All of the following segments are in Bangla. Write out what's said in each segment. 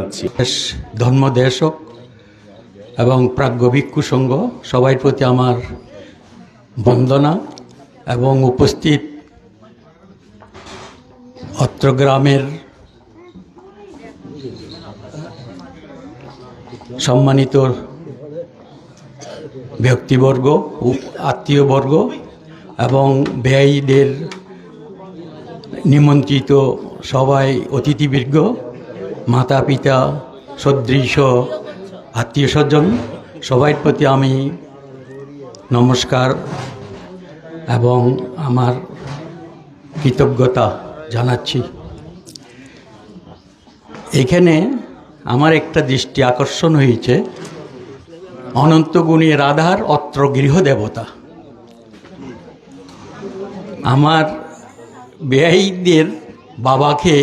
দেশ ধর্মদেশক এবং প্রাজ্ঞ ভিক্ষু সংঘ সবার প্রতি আমার বন্দনা এবং উপস্থিত অত্র গ্রামের সম্মানিত ব্যক্তিবর্গ আত্মীয়বর্গ এবং ব্যয়ীদের নিমন্ত্রিত সবাই অতিথিবৃন্দ মাতা পিতা সদৃশ আত্মীয় স্বজন সবার প্রতি আমি নমস্কার এবং আমার কৃতজ্ঞতা জানাচ্ছি। এখানে আমার একটা দৃষ্টি আকর্ষণ হয়েছে, অনন্তগুণী রাধার অত্র গৃহদেবতা। আমার ব্যয়ীদের বাবাকে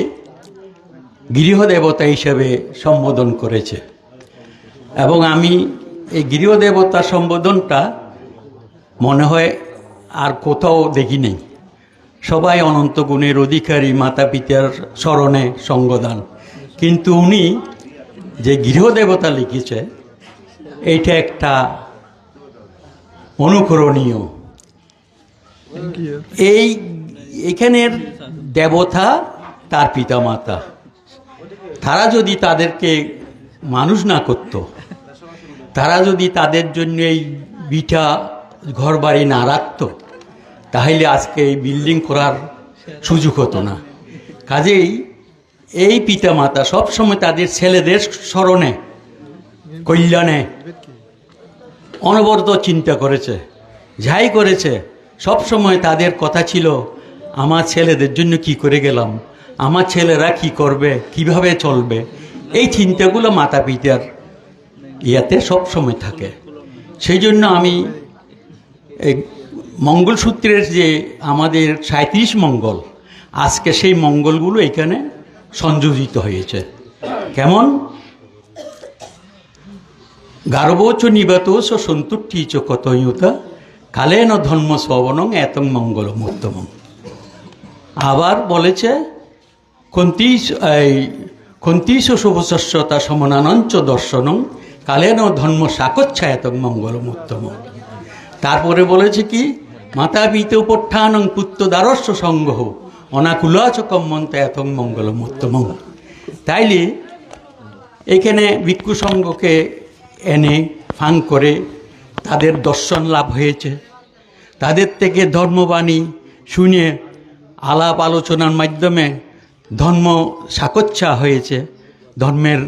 গৃহদেবতা হিসেবে সম্বোধন করেছে এবং আমি এই গৃহদেবতা সম্বোধনটা মনে হয় আর কোথাও দেখি নেই। সবাই অনন্ত গুণের অধিকারী, মাতা পিতার স্মরণে সঙ্গদান, কিন্তু উনি যে গৃহদেবতা লিখেছে এইটা একটা অনুকরণীয়। এখানের দেবতা তার পিতা মাতা, তারা যদি তাদেরকে মানুষ না করত, তারা যদি তাদের জন্য এই বিটা ঘর বাড়ি না রাখত, তাহলে আজকে এই বিল্ডিং করার সুযোগ হতো না। কাজেই এই পিতা মাতা সবসময় তাদের ছেলেদের স্মরণে কল্যাণে অনবরত চিন্তা করেছে, যাই করেছে সবসময় তাদের কথা ছিল আমার ছেলেদের জন্য কি করে গেলাম, আমার ছেলেরা কি করবে, কিভাবে চলবে, এই চিন্তাগুলো মাতা পিতার ইয়াতে সব সময় থাকে। সেই জন্য আমি এই মঙ্গলসূত্রের যে আমাদের 37 মঙ্গল, আজকে সেই মঙ্গলগুলো এখানে সংযোজিত হয়েছে। কেমন? গার্বচ নিবাতোষ সন্তুষ্টিচ কতয়ুতা কালেন ধর্ম শ্রবণং এতং মঙ্গলম উত্তমং। আবার বলেছে কন্তীশ শুভশস্যতা সমনানঞ্চ দর্শনং কালেন ধর্ম সাকচ্ছায়তং মঙ্গলম উত্তমং। তারপরে বলেছে কি মাতা পিতোপত্থানং পুত্রদারস্য সংঘ অনাকুলাচ কম্মন্ত এতং মঙ্গলম উত্তমং। তাইলে এখানে ভিক্ষু সংঘকে এনে ফাং করে তাদের দর্শন লাভ হয়েছে, তাদের থেকে ধর্মবাণী শুনে আলাপ আলোচনার মাধ্যমে ধর্ম সাকচ্ছা হয়েছে, ধর্মের